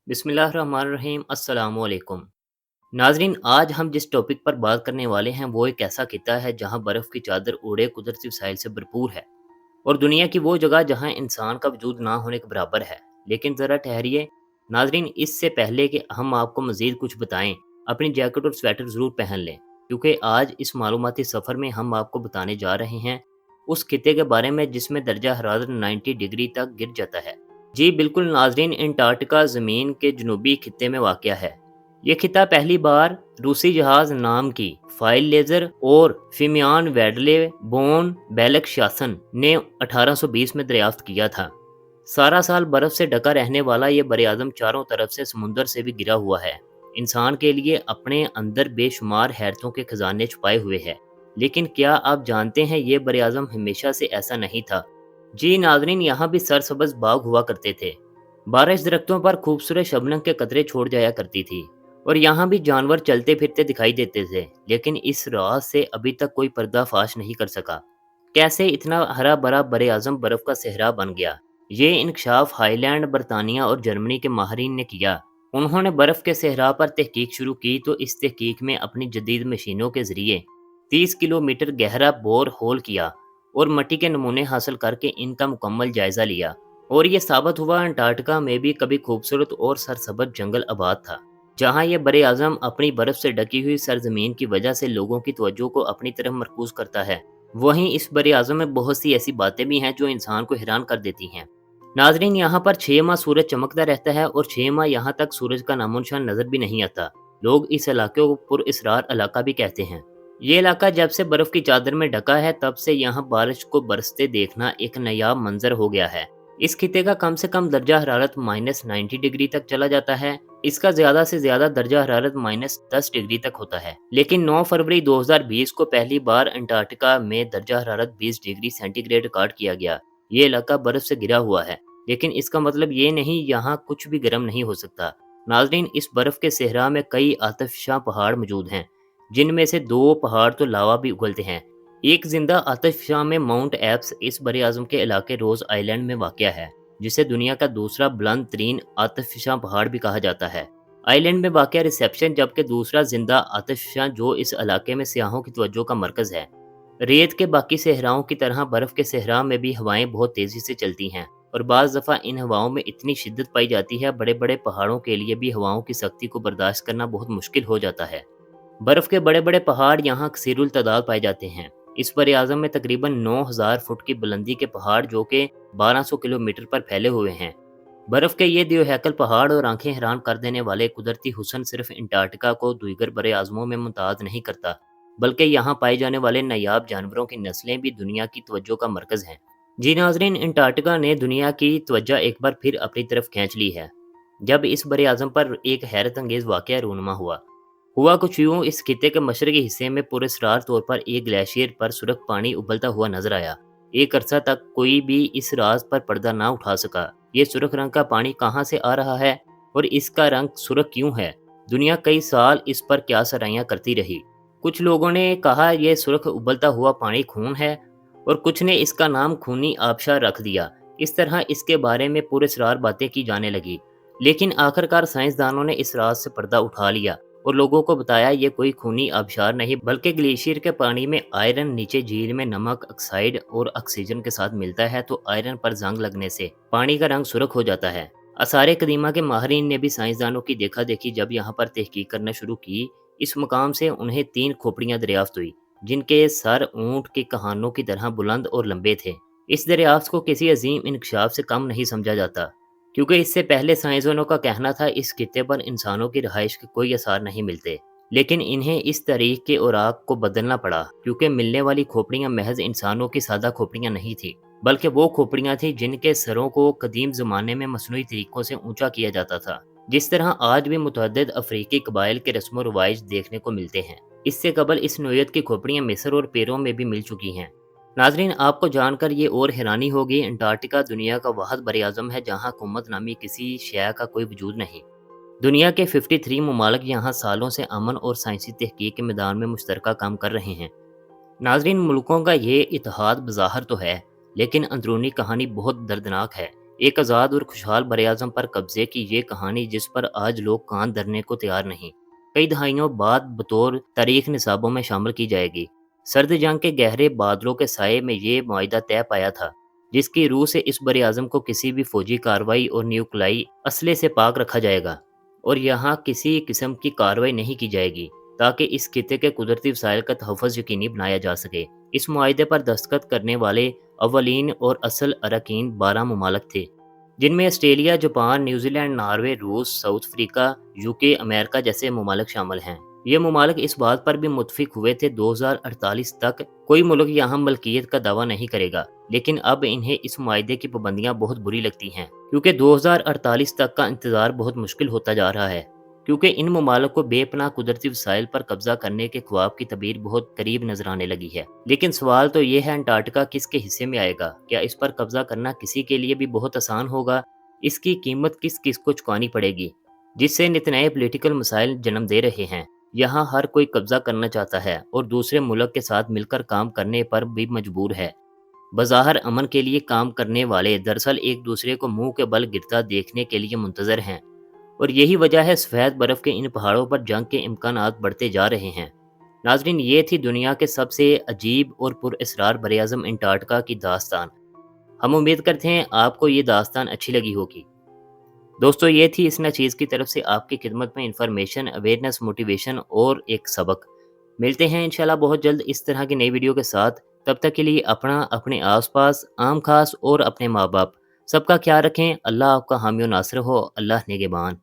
बिस्मिल्लाहिर्रहमानिर्रहीम अस्सलाम वालेकुम। नाजरीन, आज हम जिस टॉपिक पर बात करने वाले हैं वो एक ऐसा खिता है जहां बर्फ़ की चादर ओढ़े कुदरती वसाइल से भरपूर है और दुनिया की वो जगह जहां इंसान का वजूद ना होने के बराबर है। लेकिन ज़रा ठहरिए नाजरीन, इससे पहले कि हम आपको मज़ीद कुछ बताएं, अपनी जैकेट और स्वेटर ज़रूर पहन लें, क्योंकि आज इस मालूमाती सफ़र में हम आपको बताने जा रहे हैं उस खिते के बारे में जिसमें दर्जा हरारत 90 डिग्री तक गिर जाता है। जी बिल्कुल नाजरीन, अंटार्कटिका ज़मीन के जनूबी खिते में वाक़या है। ये खिता पहली बार रूसी जहाज़ नाम की फाइल लेज़र और फिमियान वेडले बोन बेलक शासन ने 1820 में दरियाफ्त किया था। सारा साल बर्फ से ढका रहने वाला ये बरआज़म चारों तरफ से समुंदर से भी घिरा हुआ है। इंसान के लिए अपने अंदर बेशुमार हैरतों के खजाने छुपाए हुए है। लेकिन क्या आप जानते हैं ये बरआज़म हमेशा से ऐसा नहीं था। जी नाजरीन, यहाँ भी सरसब्ज बाग हुआ करते थे। बारिश दरख्तों पर खूबसूरत शबनम के कतरे छोड़ जाया करती थी और यहाँ भी जानवर चलते फिरते दिखाई देते थे। लेकिन इस राज से अभी तक कोई पर्दाफाश नहीं कर सका। कैसे इतना हरा भरा बरे आजम बर्फ का सहरा बन गया। ये इंकशाफ हाईलैंड, बरतानिया और जर्मनी के माहरीन ने किया। उन्होंने बर्फ के सहरा पर तहकीक शुरू की तो इस तहकीक में अपनी जदीद मशीनों के जरिए 30 किलोमीटर गहरा बोर होल किया और मिट्टी के नमूने हासिल करके इनका मुकम्मल जायजा लिया। और ये साबित हुआ अंटार्कटिका में भी कभी खूबसूरत और सरसब्ज जंगल आबाद था, जहाँ ये बरे आजम अपनी बर्फ से ढकी हुई सरजमीन की वजह से लोगों की तवज्जो को अपनी तरफ मरकूज करता है। वहीं इस बरे आजम में बहुत सी ऐसी बातें भी हैं जो इंसान को हैरान कर देती हैं। नाजरीन, यहाँ पर 6 माह सूरज चमकता रहता है और 6 माह यहाँ तक सूरज का नामोनिशान नजर भी नहीं आता। लोग इस इलाके को पुरअसरार इलाका भी कहते हैं। ये इलाका जब से बर्फ की चादर में ढका है तब से यहाँ बारिश को बरसते देखना एक नायाब मंजर हो गया है। इस खिते का कम से कम दर्जा हरारत -90 डिग्री तक चला जाता है। इसका ज्यादा से ज्यादा दर्जा हरारत -10 डिग्री तक होता है। लेकिन 9 फरवरी 2020 को पहली बार अंटार्कटिका में दर्जा हरारत 20 डिग्री सेंटीग्रेड रिकॉर्ड किया गया। ये इलाका बर्फ से घिरा हुआ है, लेकिन इसका मतलब ये नहीं यहाँ कुछ भी गर्म नहीं हो सकता। नाजरीन, इस बर्फ के सहरा में कई आतिशफशां पहाड़ मौजूद हैं, जिनमें से 2 पहाड़ तो लावा भी उगलते हैं। एक जिंदा आतिशफशां में माउंट एप्स इस बरआज़म के इलाके रोज आइलैंड में वाक़या है, जिसे दुनिया का दूसरा बुलंद तरीन आतिशफशां पहाड़ भी कहा जाता है। आइलैंड में वाक़या रिसेप्शन, जबकि दूसरा जिंदा आतिशफशां जो इस इलाके में सियाहों की तवज्जो का मरकज़ है। रेत के बाकी सहराओं की तरह बर्फ़ के सहरा में भी हवाएं बहुत तेज़ी से चलती हैं और बाज़ दफ़ा इन हवाओं में इतनी शिद्दत पाई जाती है, बड़े बड़े पहाड़ों के लिए भी हवाओं की सख्ती को बर्दाश्त करना बहुत मुश्किल हो जाता है। बर्फ के बड़े बड़े पहाड़ यहाँ कसीरुल तादाद पाए जाते हैं। इस बरआज़म में तकरीबन 9000 फुट की बुलंदी के पहाड़ जो कि 1200 किलोमीटर पर फैले हुए हैं। बर्फ के ये दियोहैकल पहाड़ और आंखें हैरान कर देने वाले कुदरती हुस्न सिर्फ अंटार्कटिका को दीगर बरआज़मों में मुमताज़ नहीं करता, बल्कि यहाँ पाए जाने वाले नायाब जानवरों की नस्लें भी दुनिया की तवज्जो का मरकज़ हैं। जी नाजरीन, अंटार्कटिका ने दुनिया की तवज्जो एक बार फिर अपनी तरफ खींच ली है, जब इस बरआज़म पर एक हैरत अंगेज़ वाक़या रूनुमा हुआ कुछ यूं, इस खिते के मशरकी हिस्से में पुरस्रार तौर पर एक ग्लेशियर पर सुरख पानी उबलता हुआ नजर आया। एक अरसा तक कोई भी इस राज पर पर्दा ना उठा सका। ये सुरख रंग का पानी कहाँ से आ रहा है और इसका रंग सुरख क्यों है? दुनिया कई साल इस पर क्या सराहियां करती रही। कुछ लोगों ने कहा यह सुरख उबलता हुआ पानी खून है और कुछ ने इसका नाम खूनी आबशार रख दिया। इस तरह इसके बारे में पुरस्रार बातें की जाने लगी, लेकिन आखिरकार साइंसदानों ने इस राज से पर्दा उठा लिया और लोगों को बताया ये कोई खूनी आबशार नहीं, बल्कि ग्लेशियर के पानी में आयरन नीचे झील में नमक ऑक्साइड और ऑक्सीजन के साथ मिलता है, तो आयरन पर जंग लगने से पानी का रंग सुर्ख हो जाता है। आसार कदीमा के माहरीन ने भी साइंसदानों की देखा देखी जब यहाँ पर तहकीक करना शुरू की। इस मकाम से उन्हें 3 खोपड़ियाँ दरियाफ्त हुई, जिनके सर ऊँट के कहानों की तरह बुलंद और लंबे थे। इस दरियाफ्त को किसी अजीम इंकशाफ से कम नहीं समझा जाता, क्योंकि इससे पहले साइंसदानों का कहना था इस खिते पर इंसानों की रहाइश के कोई आसार नहीं मिलते। लेकिन इन्हें इस तारीख के औराक को बदलना पड़ा, क्योंकि मिलने वाली खोपड़ियां महज इंसानों की सादा खोपड़ियां नहीं थी, बल्कि वो खोपड़ियां थी जिनके सरों को कदीम ज़माने में मसनूई तरीकों से ऊंचा किया जाता था। जिस तरह आज भी मुतअद्दिद अफ्रीकी कबाइल के रस्म व रवाइज देखने को मिलते हैं, इससे कबल इस नोयत की खोपड़ियां मिस्र और पेरू में भी मिल चुकी हैं। नाजरीन, आपको जानकर ये और हैरानी होगी, अंटार्कटिका दुनिया का वाहिद बरआज़म है जहाँ हुकूमत नामी किसी शय का कोई वजूद नहीं। दुनिया के 53 ममालिक यहाँ सालों से अमन और साइंसी तहकीक के मैदान में मुश्तरका काम कर रहे हैं। नाजरीन, मुल्कों का ये इत्तेहाद बज़ाहिर तो है, लेकिन अंदरूनी कहानी बहुत दर्दनाक है। ایک آزاد اور خوشحال براعظم پر قبضے کی یہ کہانی جس پر آج لوگ کان دھرنے کو تیار نہیں، کئی دہائیوں بعد بطور تاریخ نصابوں میں شامل کی جائے گی۔ سرد جنگ کے گہرے بادلوں کے سائے میں یہ معاہدہ طے پایا تھا، جس کی روح سے اس براعظم کو کسی بھی فوجی کارروائی اور نیوکلیائی اسلحے سے پاک رکھا جائے گا، اور یہاں کسی قسم کی کارروائی نہیں کی جائے گی تاکہ اس خطے کے قدرتی وسائل کا تحفظ یقینی بنایا جا سکے۔ اس معاہدے پر دستخط کرنے والے اولین اور اصل اراکین 12 ممالک تھے، جن میں Australia, Japan, New Zealand, Norway, روس، ساؤتھ افریقہ، یوکے، امریکہ جیسے ممالک شامل ہیں۔ یہ ممالک اس بات پر بھی متفق ہوئے تھے 2048 تک کوئی ملک یہاں ملکیت کا دعویٰ نہیں کرے گا، لیکن اب انہیں اس معاہدے کی پابندیاں بہت بری لگتی ہیں، کیونکہ 2048 تک کا انتظار بہت مشکل ہوتا جا رہا ہے، کیونکہ ان ممالک کو بے پناہ قدرتی وسائل پر قبضہ کرنے کے خواب کی تعبیر بہت قریب نظر آنے لگی ہے۔ لیکن سوال تو یہ ہے، انٹارکٹیکا کس کے حصے میں آئے گا؟ کیا اس پر قبضہ کرنا کسی کے لیے بھی بہت آسان ہوگا؟ اس کی قیمت کس کس کو چکانی پڑے گی؟ جس سے نت نئے پولیٹیکل مسائل جنم دے رہے ہیں۔ یہاں ہر کوئی قبضہ کرنا چاہتا ہے اور دوسرے ملک کے ساتھ مل کر کام کرنے پر بھی مجبور ہے۔ بظاہر امن کے لیے کام کرنے والے دراصل ایک دوسرے کو منہ کے بل گرتا دیکھنے کے لیے منتظر ہیں، اور یہی وجہ ہے سفید برف کے ان پہاڑوں پر جنگ کے امکانات بڑھتے جا رہے ہیں۔ ناظرین، یہ تھی دنیا کے سب سے عجیب اور پر اسرار براعظم انٹارکٹیکا کی داستان۔ ہم امید کرتے ہیں آپ کو یہ داستان اچھی لگی ہوگی۔ دوستو، یہ تھی اس چیز کی طرف سے آپ کی خدمت میں انفارمیشن، اویئرنیس، موٹیویشن اور ایک سبق۔ ملتے ہیں انشاءاللہ بہت جلد اس طرح کی نئی ویڈیو کے ساتھ۔ تب تک کے لیے اپنا، اپنے آس پاس، عام خاص اور اپنے ماں باپ سب کا خیال رکھیں۔ اللہ آپ کا حامی و ناصر ہو۔ اللہ نگہبان۔